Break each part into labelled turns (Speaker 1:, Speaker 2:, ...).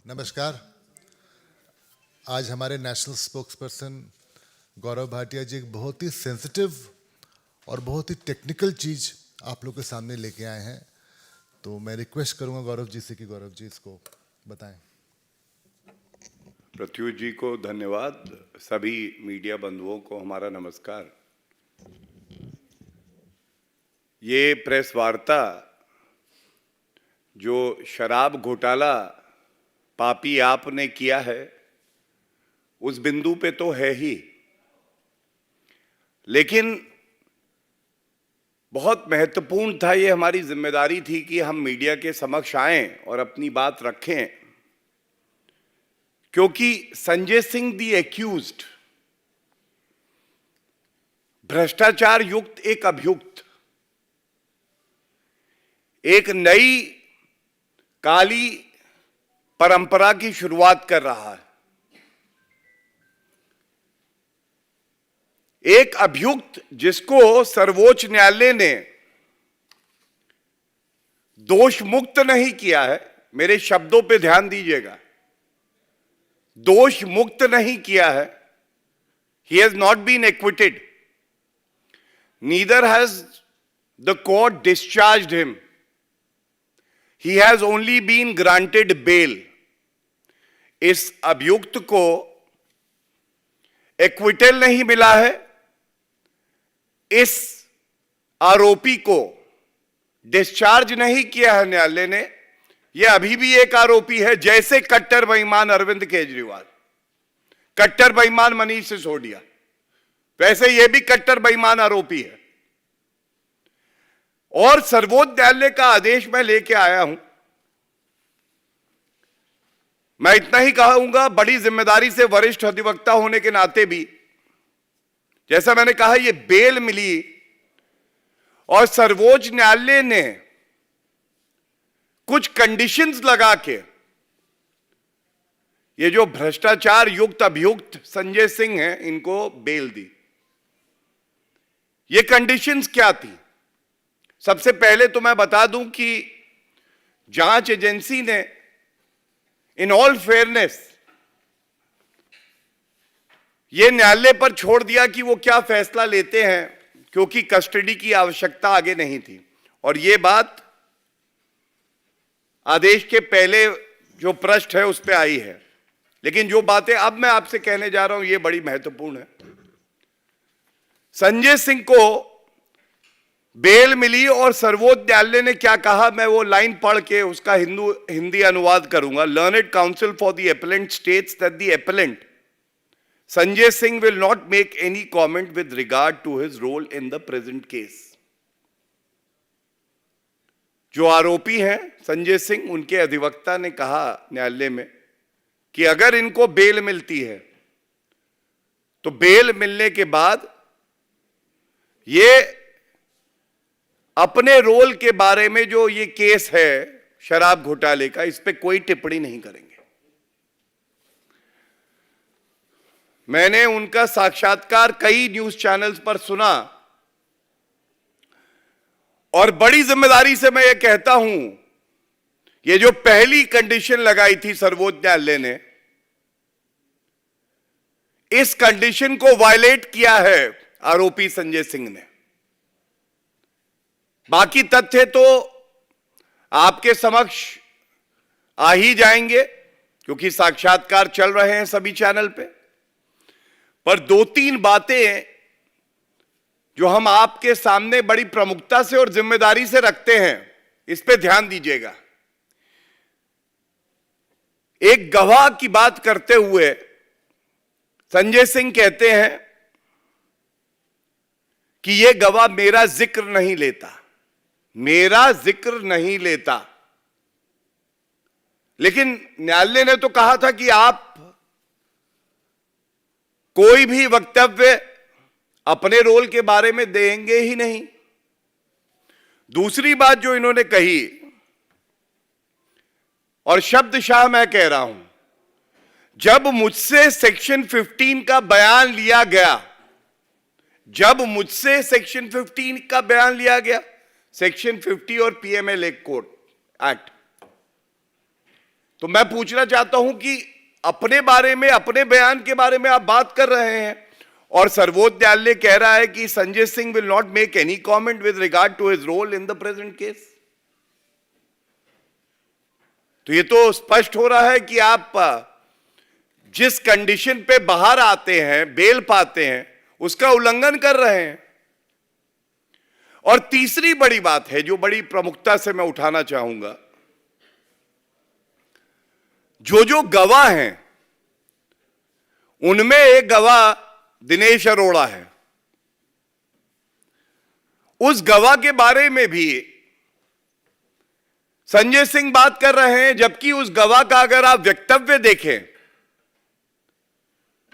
Speaker 1: नमस्कार। आज हमारे नेशनल स्पोक्सपर्सन गौरव भाटिया जी एक बहुत ही सेंसिटिव और बहुत ही टेक्निकल चीज़ आप लोग के सामने लेके आए हैं, तो मैं रिक्वेस्ट करूंगा गौरव जी से कि गौरव जी इसको बताएं।
Speaker 2: प्रत्युष जी को धन्यवाद। सभी मीडिया बंधुओं को हमारा नमस्कार। ये प्रेस वार्ता जो शराब घोटाला पापी आपने किया है उस बिंदु पे तो है ही, लेकिन बहुत महत्वपूर्ण था। ये हमारी जिम्मेदारी थी कि हम मीडिया के समक्ष आएं और अपनी बात रखें, क्योंकि संजय सिंह दी एक्यूज्ड भ्रष्टाचार युक्त एक अभियुक्त एक नई काली परंपरा की शुरुआत कर रहा है। एक अभियुक्त जिसको सर्वोच्च न्यायालय ने दोष मुक्त नहीं किया है, मेरे शब्दों पे ध्यान दीजिएगा, दोष मुक्त नहीं किया है। He has not been acquitted. Neither has the court discharged him. He has only been granted bail. इस अभियुक्त को एक्विटल नहीं मिला है, इस आरोपी को डिस्चार्ज नहीं किया है न्यायालय ने। यह अभी भी एक आरोपी है, जैसे कट्टर बेईमान अरविंद केजरीवाल, कट्टर बेईमान मनीष सिसोदिया, वैसे यह भी कट्टर बेईमान आरोपी है। और सर्वोच्च न्यायालय का आदेश मैं लेके आया हूं। मैं इतना ही कहूंगा, बड़ी जिम्मेदारी से वरिष्ठ अधिवक्ता होने के नाते भी, जैसा मैंने कहा, यह बेल मिली और सर्वोच्च न्यायालय ने कुछ कंडीशंस लगा के ये जो भ्रष्टाचार युक्त अभियुक्त संजय सिंह हैं, इनको बेल दी। ये कंडीशंस क्या थी? सबसे पहले तो मैं बता दूं कि जांच एजेंसी ने इन ऑल फेयरनेस ये न्यायालय पर छोड़ दिया कि वो क्या फैसला लेते हैं, क्योंकि कस्टडी की आवश्यकता आगे नहीं थी। और ये बात आदेश के पहले जो पृष्ठ है उस पर आई है, लेकिन जो बातें अब मैं आपसे कहने जा रहा हूं ये बड़ी महत्वपूर्ण है। संजय सिंह को बेल मिली और सर्वोच्च न्यायालय ने क्या कहा, मैं वो लाइन पढ़ के उसका हिंदी अनुवाद करूंगा। Learned counsel for the appellant states that the appellant Sanjay Singh will not make any comment with regard to his role in the present case. जो आरोपी हैं संजय सिंह, उनके अधिवक्ता ने कहा न्यायालय में कि अगर इनको बेल मिलती है तो बेल मिलने के बाद ये अपने रोल के बारे में जो ये केस है शराब घोटाले का, इस पे कोई टिप्पणी नहीं करेंगे। मैंने उनका साक्षात्कार कई न्यूज चैनल्स पर सुना और बड़ी जिम्मेदारी से मैं ये कहता हूं, ये जो पहली कंडीशन लगाई थी सर्वोच्च न्यायालय ने, इस कंडीशन को वायलेट किया है आरोपी संजय सिंह ने। बाकी तथ्य तो आपके समक्ष आ ही जाएंगे, क्योंकि साक्षात्कार चल रहे हैं सभी चैनल पे। पर दो तीन बातें जो हम आपके सामने बड़ी प्रमुखता से और जिम्मेदारी से रखते हैं, इस पे ध्यान दीजिएगा। एक गवाह की बात करते हुए संजय सिंह कहते हैं कि यह गवाह मेरा जिक्र नहीं लेता, मेरा जिक्र नहीं लेता। लेकिन न्यायालय ने तो कहा था कि आप कोई भी वक्तव्य अपने रोल के बारे में देंगे ही नहीं। दूसरी बात जो इन्होंने कही, और शब्दशः मैं कह रहा हूं, जब मुझसे सेक्शन 15 का बयान लिया गया, जब मुझसे सेक्शन 15 का बयान लिया गया, सेक्शन 50 और पीएमएल एक्ट, तो मैं पूछना चाहता हूं कि अपने बारे में, अपने बयान के बारे में आप बात कर रहे हैं और सर्वोच्च न्यायालय कह रहा है कि Sanjay Singh will not make any comment with regard to his role in the present case. तो ये तो स्पष्ट हो रहा है कि आप जिस कंडीशन पे बाहर आते हैं, बेल पाते हैं, उसका उल्लंघन कर रहे हैं। और तीसरी बड़ी बात है जो बड़ी प्रमुखता से मैं उठाना चाहूंगा, जो गवाह हैं उनमें एक गवाह दिनेश अरोड़ा है। उस गवाह के बारे में भी संजय सिंह बात कर रहे हैं, जबकि उस गवाह का अगर आप वक्तव्य देखें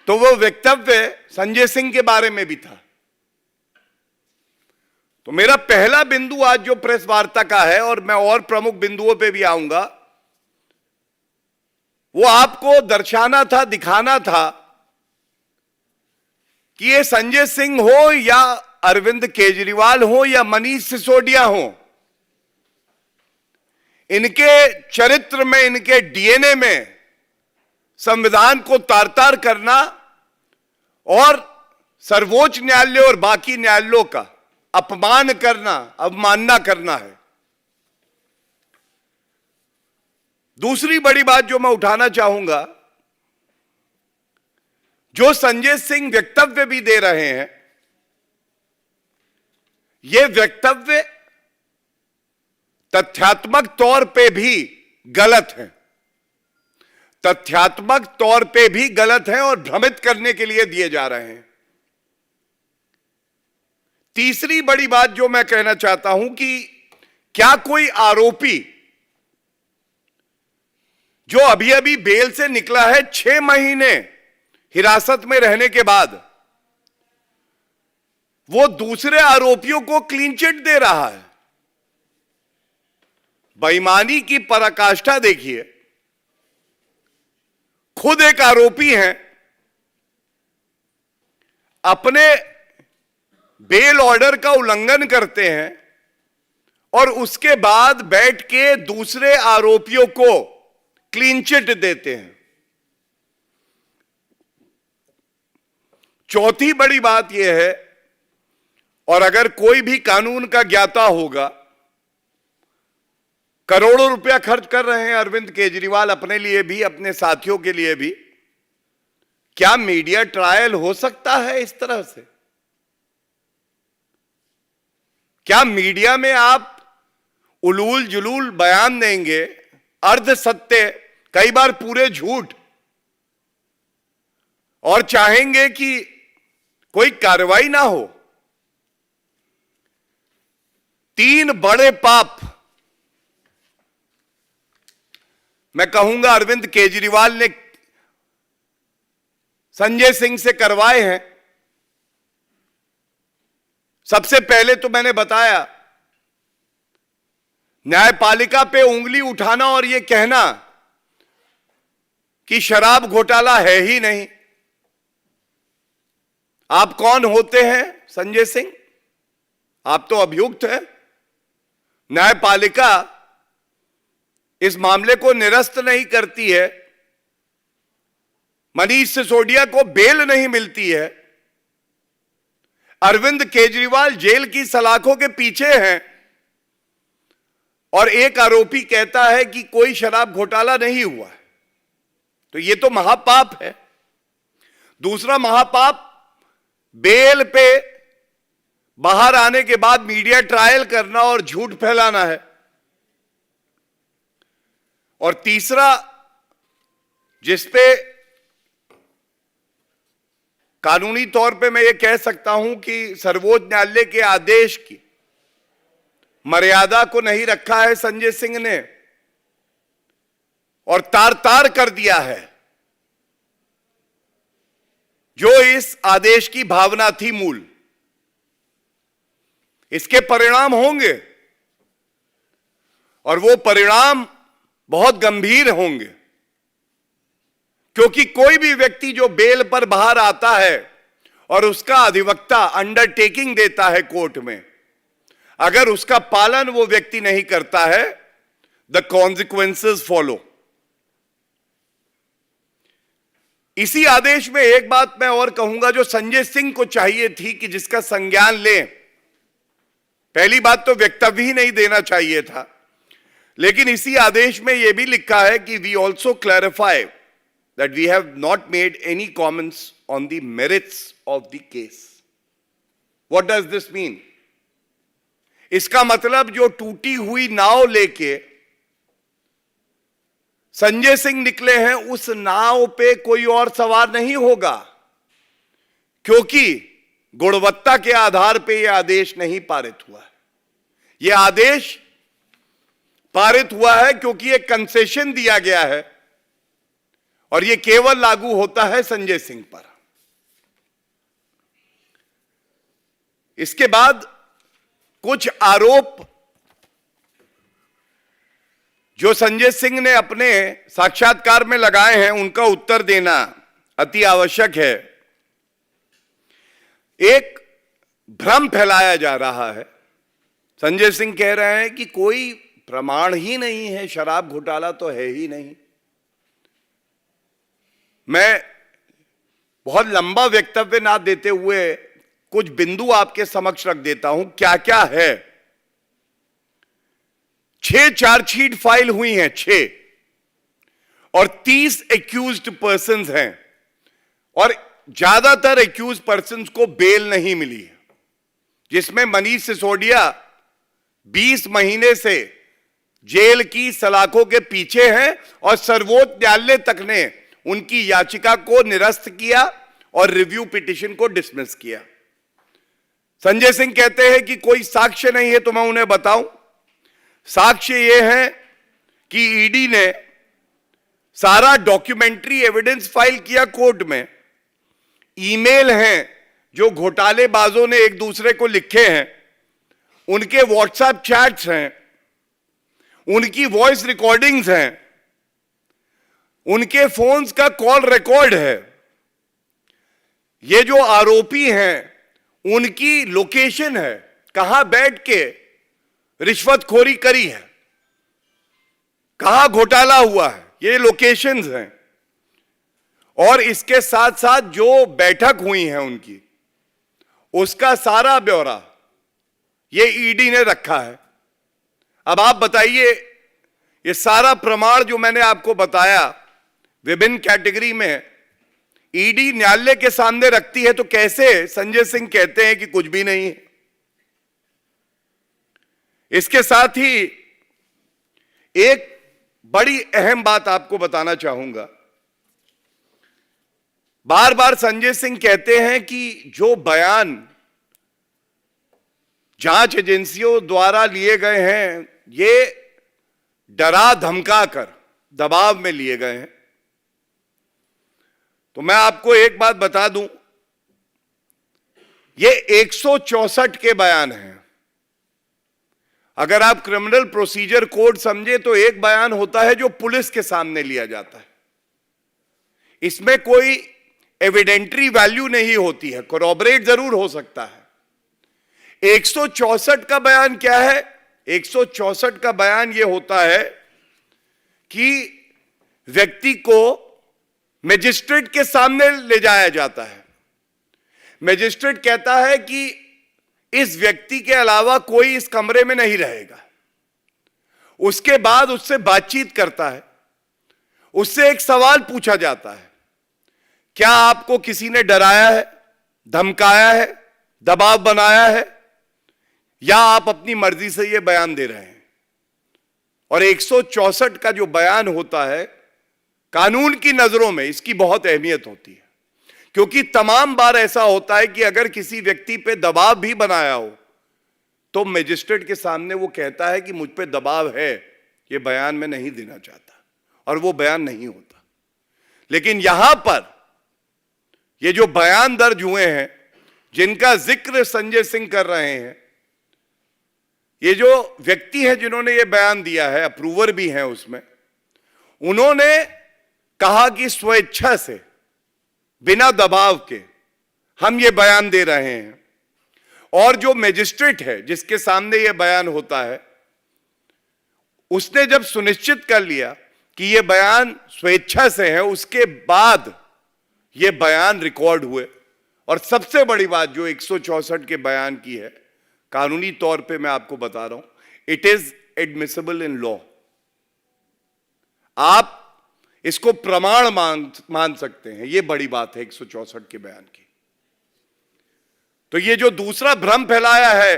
Speaker 2: तो वो वक्तव्य संजय सिंह के बारे में भी था। तो मेरा पहला बिंदु आज जो प्रेस वार्ता का है, और मैं और प्रमुख बिंदुओं पे भी आऊंगा, वो आपको दर्शाना था, दिखाना था कि ये संजय सिंह हो या अरविंद केजरीवाल हो या मनीष सिसोदिया हो, इनके चरित्र में, इनके डीएनए में संविधान को तार-तार करना और सर्वोच्च न्यायालय और बाकी न्यायालयों का अपमान करना, अवमानना करना है। दूसरी बड़ी बात जो मैं उठाना चाहूंगा, जो संजय सिंह वक्तव्य भी दे रहे हैं, ये वक्तव्य तथ्यात्मक तौर पे भी गलत है, तथ्यात्मक तौर पे भी गलत है और भ्रमित करने के लिए दिए जा रहे हैं। तीसरी बड़ी बात जो मैं कहना चाहता हूं कि क्या कोई आरोपी जो अभी अभी बेल से निकला है, 6 महीने हिरासत में रहने के बाद, वो दूसरे आरोपियों को क्लीन चिट दे रहा है? बेईमानी की पराकाष्ठा देखिए। खुद एक आरोपी हैं, अपने बेल ऑर्डर का उल्लंघन करते हैं और उसके बाद बैठ के दूसरे आरोपियों को क्लीन चिट देते हैं। चौथी बड़ी बात यह है, और अगर कोई भी कानून का ज्ञाता होगा, करोड़ों रुपया खर्च कर रहे हैं अरविंद केजरीवाल अपने लिए भी, अपने साथियों के लिए भी। क्या मीडिया ट्रायल हो सकता है इस तरह से? क्या मीडिया में आप उलूल जुलूल बयान देंगे, अर्ध सत्य, कई बार पूरे झूठ, और चाहेंगे कि कोई कार्रवाई ना हो? 3 बड़े पाप मैं कहूंगा अरविंद केजरीवाल ने संजय सिंह से करवाए हैं। सबसे पहले तो मैंने बताया, न्यायपालिका पे उंगली उठाना और यह कहना कि शराब घोटाला है ही नहीं। आप कौन होते हैं संजय सिंह? आप तो अभियुक्त हैं। न्यायपालिका इस मामले को निरस्त नहीं करती है, मनीष सिसोदिया को बेल नहीं मिलती है, अरविंद केजरीवाल जेल की सलाखों के पीछे हैं, और एक आरोपी कहता है कि कोई शराब घोटाला नहीं हुआ है। तो यह तो महापाप है। दूसरा महापाप, बेल पे बाहर आने के बाद मीडिया ट्रायल करना और झूठ फैलाना है। और तीसरा, जिसपे कानूनी तौर पे मैं ये कह सकता हूं कि सर्वोच्च न्यायालय के आदेश की मर्यादा को नहीं रखा है संजय सिंह ने, और तार-तार कर दिया है जो इस आदेश की भावना थी मूल। इसके परिणाम होंगे, और वो परिणाम बहुत गंभीर होंगे, क्योंकि कोई भी व्यक्ति जो बेल पर बाहर आता है और उसका अधिवक्ता अंडरटेकिंग देता है कोर्ट में, अगर उसका पालन वो व्यक्ति नहीं करता है, द कॉन्सिक्वेंसेस फॉलो। इसी आदेश में एक बात मैं और कहूंगा जो संजय सिंह को चाहिए थी कि जिसका संज्ञान लें। पहली बात तो वक्तव्य ही नहीं देना चाहिए था, लेकिन इसी आदेश में यह भी लिखा है कि we also clarify that we have not made any comments on the merits of the case. What does this mean? इसका मतलब जो टूटी हुई नाव लेके संजय सिंह निकले हैं, उस नाव पे कोई और सवार नहीं होगा, क्योंकि गुणवत्ता के आधार पे यह आदेश नहीं पारित हुआ है। यह आदेश पारित हुआ है क्योंकि एक कंसेशन दिया गया है और यह केवल लागू होता है संजय सिंह पर। इसके बाद कुछ आरोप जो संजय सिंह ने अपने साक्षात्कार में लगाए हैं, उनका उत्तर देना अति आवश्यक है। एक भ्रम फैलाया जा रहा है। संजय सिंह कह रहे हैं कि कोई प्रमाण ही नहीं है, शराब घोटाला तो है ही नहीं। मैं बहुत लंबा वक्तव्य ना देते हुए कुछ बिंदु आपके समक्ष रख देता हूं। क्या क्या है? 6 चार्जशीट फाइल हुई हैं, 6, और 30 एक्यूज्ड पर्सन्स हैं, और ज्यादातर एक्यूज पर्सन्स को बेल नहीं मिली है, जिसमें मनीष सिसोदिया 20 महीने से जेल की सलाखों के पीछे हैं और सर्वोच्च न्यायालय तक ने उनकी याचिका को निरस्त किया और रिव्यू पिटीशन को डिसमिस किया। संजय सिंह कहते हैं कि कोई साक्ष्य नहीं है, तो मैं उन्हें बताऊं, साक्ष्य यह है कि ईडी ने सारा डॉक्यूमेंट्री एविडेंस फाइल किया कोर्ट में। ईमेल हैं जो घोटालेबाजों ने एक दूसरे को लिखे हैं, उनके व्हाट्सएप चैट्स हैं, उनकी वॉइस रिकॉर्डिंग्स हैं, उनके फोन्स का कॉल रिकॉर्ड है। ये जो आरोपी हैं उनकी लोकेशन है, कहां बैठ के रिश्वतखोरी करी है, कहां घोटाला हुआ है, ये लोकेशंस हैं। और इसके साथ साथ जो बैठक हुई है उनकी, उसका सारा ब्यौरा ये ईडी ने रखा है। अब आप बताइए, ये सारा प्रमाण जो मैंने आपको बताया विभिन्न कैटेगरी में ईडी न्यायालय के सामने रखती है, तो कैसे संजय सिंह कहते हैं कि कुछ भी नहीं है? इसके साथ ही एक बड़ी अहम बात आपको बताना चाहूंगा। बार बार संजय सिंह कहते हैं कि जो बयान जांच एजेंसियों द्वारा लिए गए हैं, ये डरा धमका कर दबाव में लिए गए हैं। तो मैं आपको एक बात बता दूं, ये 164 के बयान हैं। अगर आप क्रिमिनल प्रोसीजर कोड समझे तो एक बयान होता है जो पुलिस के सामने लिया जाता है, इसमें कोई एविडेंटरी वैल्यू नहीं होती है, कोरॉबरेट जरूर हो सकता है। 164 का बयान क्या है? 164 का बयान यह होता है कि व्यक्ति को मजिस्ट्रेट के सामने ले जाया जाता है। मजिस्ट्रेट कहता है कि इस व्यक्ति के अलावा कोई इस कमरे में नहीं रहेगा। उसके बाद उससे बातचीत करता है, उससे एक सवाल पूछा जाता है, क्या आपको किसी ने डराया है, धमकाया है, दबाव बनाया है, या आप अपनी मर्जी से यह बयान दे रहे हैं? और 164 का जो बयान होता है, कानून की नजरों में इसकी बहुत अहमियत होती है, क्योंकि तमाम बार ऐसा होता है कि अगर किसी व्यक्ति पे दबाव भी बनाया हो तो मजिस्ट्रेट के सामने वो कहता है कि मुझ पे दबाव है, ये बयान मैं नहीं देना चाहता, और वो बयान नहीं होता। लेकिन यहां पर ये जो बयान दर्ज हुए हैं, जिनका जिक्र संजय सिंह कर रहे हैं, ये जो व्यक्ति हैं जिन्होंने ये बयान दिया है, अप्रूवर भी हैं उसमें, उन्होंने कहा कि स्वेच्छा से, बिना दबाव के हम ये बयान दे रहे हैं। और जो मजिस्ट्रेट है जिसके सामने ये बयान होता है, उसने जब सुनिश्चित कर लिया कि ये बयान स्वेच्छा से है, उसके बाद ये बयान रिकॉर्ड हुए। और सबसे बड़ी बात जो 164 के बयान की है, कानूनी तौर पे मैं आपको बता रहा हूं, it is admissible in law. आप इसको प्रमाण मान सकते हैं। यह बड़ी बात है 164 के बयान की। तो ये जो दूसरा भ्रम फैलाया है,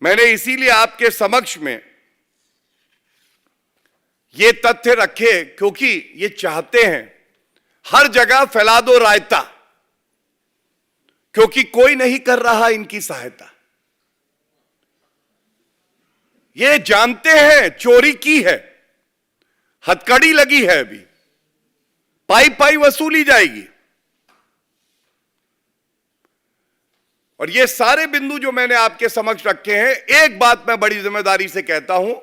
Speaker 2: मैंने इसीलिए आपके समक्ष में ये तथ्य रखे, क्योंकि ये चाहते हैं हर जगह फैला दो रायता, क्योंकि कोई नहीं कर रहा इनकी सहायता। ये जानते हैं चोरी की है, हथकड़ी लगी है, अभी पाई पाई वसूली जाएगी। और ये सारे बिंदु जो मैंने आपके समक्ष रखे हैं, एक बात मैं बड़ी जिम्मेदारी से कहता हूं,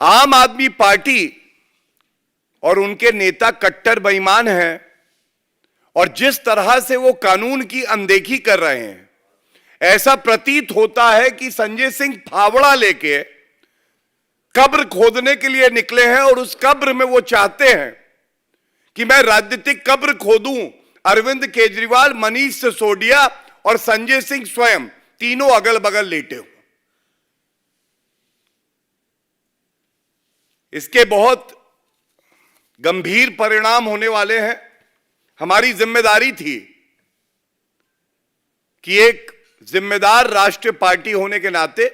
Speaker 2: आम आदमी पार्टी और उनके नेता कट्टर बेईमान हैं, और जिस तरह से वो कानून की अनदेखी कर रहे हैं, ऐसा प्रतीत होता है कि संजय सिंह फावड़ा लेके कब्र खोदने के लिए निकले हैं, और उस कब्र में वो चाहते हैं कि मैं राजनीतिक कब्र खोदूं। अरविंद केजरीवाल, मनीष सिसोदिया और संजय सिंह स्वयं तीनों अगल बगल लेटे हो। इसके बहुत गंभीर परिणाम होने वाले हैं। हमारी जिम्मेदारी थी कि एक जिम्मेदार राष्ट्रीय पार्टी होने के नाते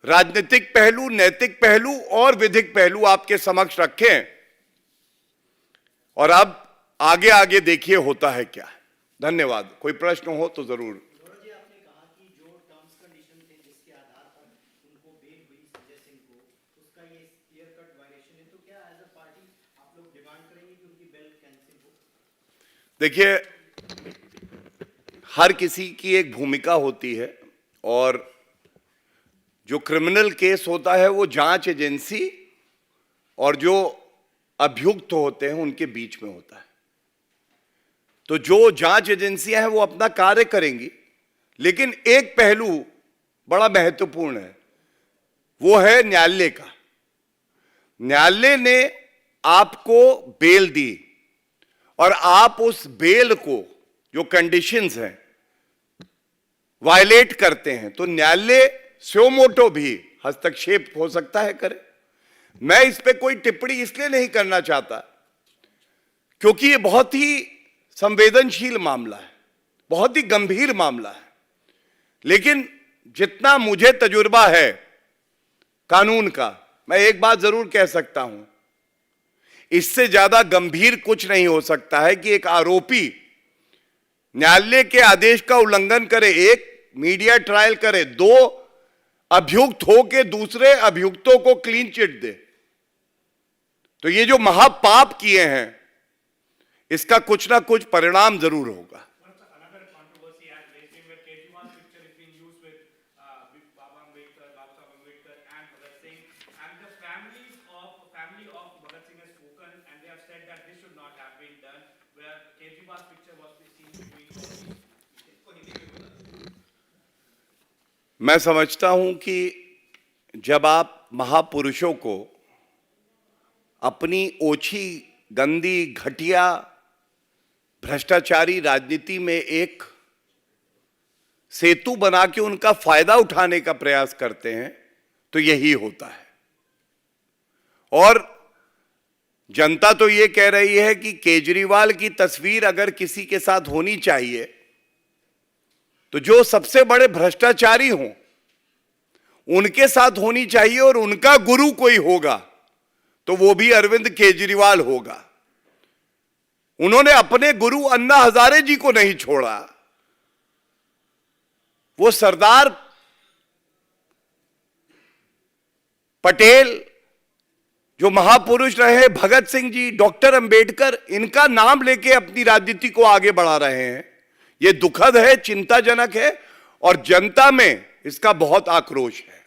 Speaker 2: राजनीतिक पहलू, नैतिक पहलू और विधिक पहलू आपके समक्ष रखें, और अब आगे आगे देखिए होता है क्या। धन्यवाद। कोई प्रश्न हो तो जरूर।
Speaker 3: आपने कहा कि जो टर्म्स कंडीशन थे जिसके आधार पर उनको बेल हुई संजय सिंह को, उसका ये क्लियर कट वायलेशन है, तो क्या एज अ पार्टी आप लोग डिमांड करेंगे कि उनकी बेल कैंसिल हो?
Speaker 2: देखिए, हर किसी की एक भूमिका होती है, और जो क्रिमिनल केस होता है वो जांच एजेंसी और जो अभियुक्त होते हैं उनके बीच में होता है। तो जो जांच एजेंसियां हैं वो अपना कार्य करेंगी, लेकिन एक पहलू बड़ा महत्वपूर्ण है, वो है न्यायालय का। न्यायालय ने आपको बेल दी, और आप उस बेल को, जो कंडीशंस हैं, वायलेट करते हैं, तो न्यायालय स्यो मोटो भी हस्तक्षेप हो सकता है करे। मैं इस पे कोई टिप्पणी इसलिए नहीं करना चाहता क्योंकि ये बहुत ही संवेदनशील मामला है, बहुत ही गंभीर मामला है। लेकिन जितना मुझे तजुर्बा है कानून का, मैं एक बात जरूर कह सकता हूं, इससे ज्यादा गंभीर कुछ नहीं हो सकता है कि एक आरोपी न्यायालय के आदेश का उल्लंघन करे, एक मीडिया ट्रायल करे, दो अभियुक्त हो के दूसरे अभियुक्तों को क्लीन चिट दे। तो ये जो महापाप किए हैं, इसका कुछ ना कुछ परिणाम जरूर होगा। मैं समझता हूं कि जब आप महापुरुषों को अपनी ओछी, गंदी, घटिया, भ्रष्टाचारी राजनीति में एक सेतु बना के उनका फायदा उठाने का प्रयास करते हैं, तो यही होता है। और जनता तो ये कह रही है कि केजरीवाल की तस्वीर अगर किसी के साथ होनी चाहिए तो जो सबसे बड़े भ्रष्टाचारी हों उनके साथ होनी चाहिए, और उनका गुरु कोई होगा तो वो भी अरविंद केजरीवाल होगा। उन्होंने अपने गुरु अन्ना हजारे जी को नहीं छोड़ा। वो सरदार पटेल जो महापुरुष रहे, भगत सिंह जी, डॉक्टर अंबेडकर, इनका नाम लेके अपनी राजनीति को आगे बढ़ा रहे हैं। ये दुखद है, चिंताजनक है, और जनता में इसका बहुत आक्रोश है।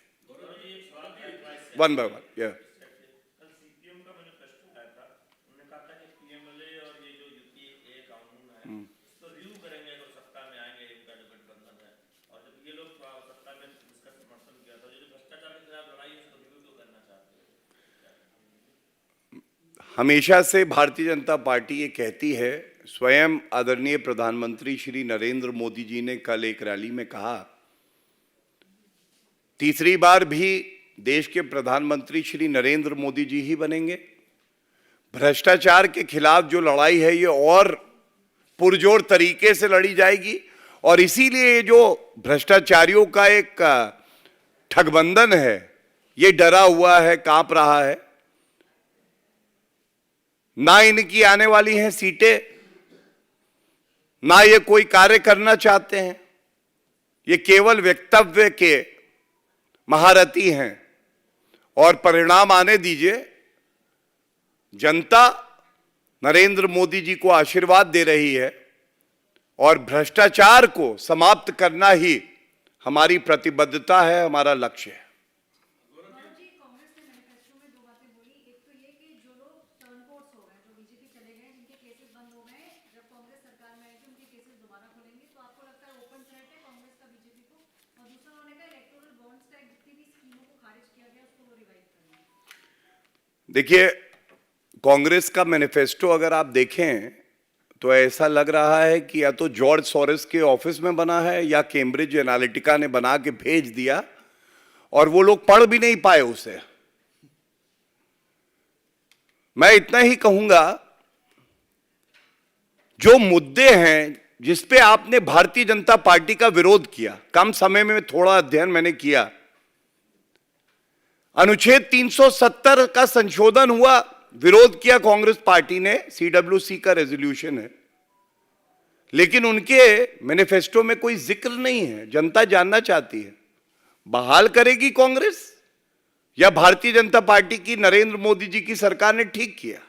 Speaker 2: One by one. हमेशा से भारतीय जनता पार्टी ये कहती है, स्वयं आदरणीय प्रधानमंत्री श्री नरेंद्र मोदी जी ने कल एक रैली में कहा, तीसरी बार भी देश के प्रधानमंत्री श्री नरेंद्र मोदी जी ही बनेंगे। भ्रष्टाचार के खिलाफ जो लड़ाई है ये और पुरजोर तरीके से लड़ी जाएगी और इसीलिए ये जो भ्रष्टाचारियों का एक ठगबंधन है ये डरा हुआ है, कांप रहा है। ना इनकी आने वाली हैं सीटें, ना ये कोई कार्य करना चाहते हैं, ये केवल वक्तव्य के महारथी हैं और परिणाम आने दीजिए। जनता नरेंद्र मोदी जी को आशीर्वाद दे रही है और भ्रष्टाचार को समाप्त करना ही हमारी प्रतिबद्धता है, हमारा लक्ष्य है।
Speaker 4: कांग्रेस ने मैनिफेस्टो में दो बातें बोली, एक तो ये कि जो लोग टर्नकोट्स हो गए, जो बीजेपी चले गए, जिनके केसेस बंद हो गए, जब कांग्रेस सरकार में आएगी उनके केसेस दोबारा खोलेंगे। तो आपको लगता है ओपन थ्रेट है कांग्रेस का बीजेपी को? और दूसरा उन्होंने कहा इलेक्टोरल बॉन्ड्स टैक्स जितनी भी स्कीमों को खारिज किया गया उसको वो रिवाइव करेंगे।
Speaker 2: देखिए, कांग्रेस का मैनिफेस्टो अगर आप देखें तो ऐसा लग रहा है कि या तो जॉर्ज सोरोस के ऑफिस में बना है या कैम्ब्रिज एनालिटिका ने बना के भेज दिया और वो लोग पढ़ भी नहीं पाए उसे। मैं इतना ही कहूंगा, जो मुद्दे हैं जिस पे आपने भारतीय जनता पार्टी का विरोध किया, कम समय में थोड़ा अध्ययन मैंने किया, अनुच्छेद 370 का संशोधन हुआ, विरोध किया कांग्रेस पार्टी ने, सीडब्ल्यूसी का रेजोल्यूशन है, लेकिन उनके मैनिफेस्टो में कोई जिक्र नहीं है। जनता जानना चाहती है, बहाल करेगी कांग्रेस या भारतीय जनता पार्टी की नरेंद्र मोदी जी की सरकार ने ठीक किया?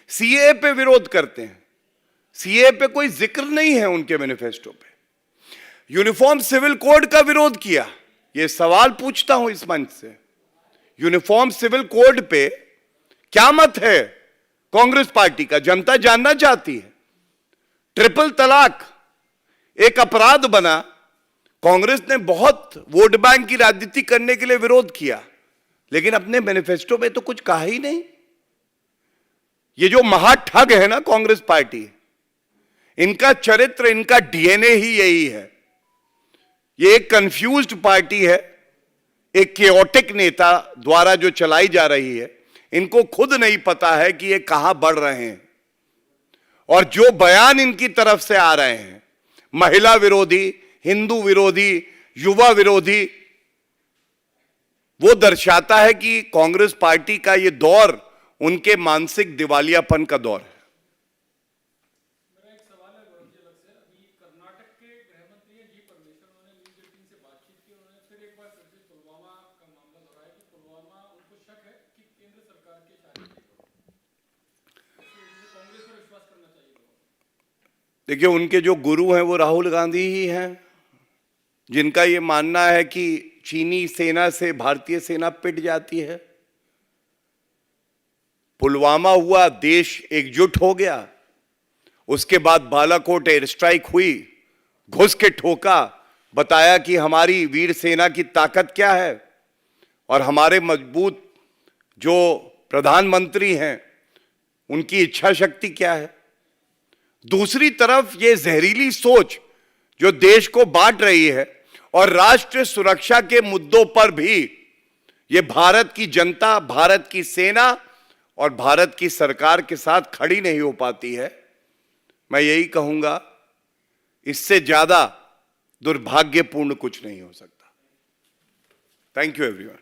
Speaker 2: सीए पे विरोध करते हैं, सीए पे कोई जिक्र नहीं है उनके मैनिफेस्टो पे। यूनिफॉर्म सिविल कोड का विरोध किया, यह सवाल पूछता हूं इस मंच से, यूनिफॉर्म सिविल कोड पे क्या मत है कांग्रेस पार्टी का? जनता जानना चाहती है। ट्रिपल तलाक एक अपराध बना, कांग्रेस ने बहुत वोट बैंक की राजनीति करने के लिए विरोध किया, लेकिन अपने मैनिफेस्टो में तो कुछ कहा ही नहीं। ये जो महाठग है ना कांग्रेस पार्टी, इनका चरित्र, इनका डीएनए ही यही है। ये एक कंफ्यूज्ड पार्टी है, एक केओटिक नेता द्वारा जो चलाई जा रही है। इनको खुद नहीं पता है कि ये कहां बढ़ रहे हैं और जो बयान इनकी तरफ से आ रहे हैं, महिला विरोधी, हिंदू विरोधी, युवा विरोधी, वो दर्शाता है कि कांग्रेस पार्टी का ये दौर उनके मानसिक दिवालियापन का दौर है।
Speaker 5: मेरा एक सवाल है गौरव जी, अलग से, अभी कर्नाटक के गृह मंत्री हैं जी परमेश्वर, उन्होंने न्यूज़ 18 से बातचीत की, उन्होंने फिर एक बार फिर से पुलवामा का मामला दोहराया कि पुलवामा उनको शक है कि केंद्र सरकार के इशारे पे कांग्रेस पर विश्वास करना चाहिए लोगों।
Speaker 2: देखिए, उनके जो गुरु हैं वो राहुल गांधी ही हैं, जिनका ये मानना है कि चीनी सेना से भारतीय सेना पिट जाती है। पुलवामा हुआ, देश एकजुट हो गया, उसके बाद बालाकोट एयर स्ट्राइक हुई, घुस के ठोका, बताया कि हमारी वीर सेना की ताकत क्या है और हमारे मजबूत जो प्रधानमंत्री हैं उनकी इच्छा शक्ति क्या है। दूसरी तरफ ये जहरीली सोच जो देश को बांट रही है और राष्ट्रीय सुरक्षा के मुद्दों पर भी ये भारत की जनता, भारत की सेना और भारत की सरकार के साथ खड़ी नहीं हो पाती है। मैं यही कहूंगा, इससे ज्यादा दुर्भाग्यपूर्ण कुछ नहीं हो सकता। Thank you everyone.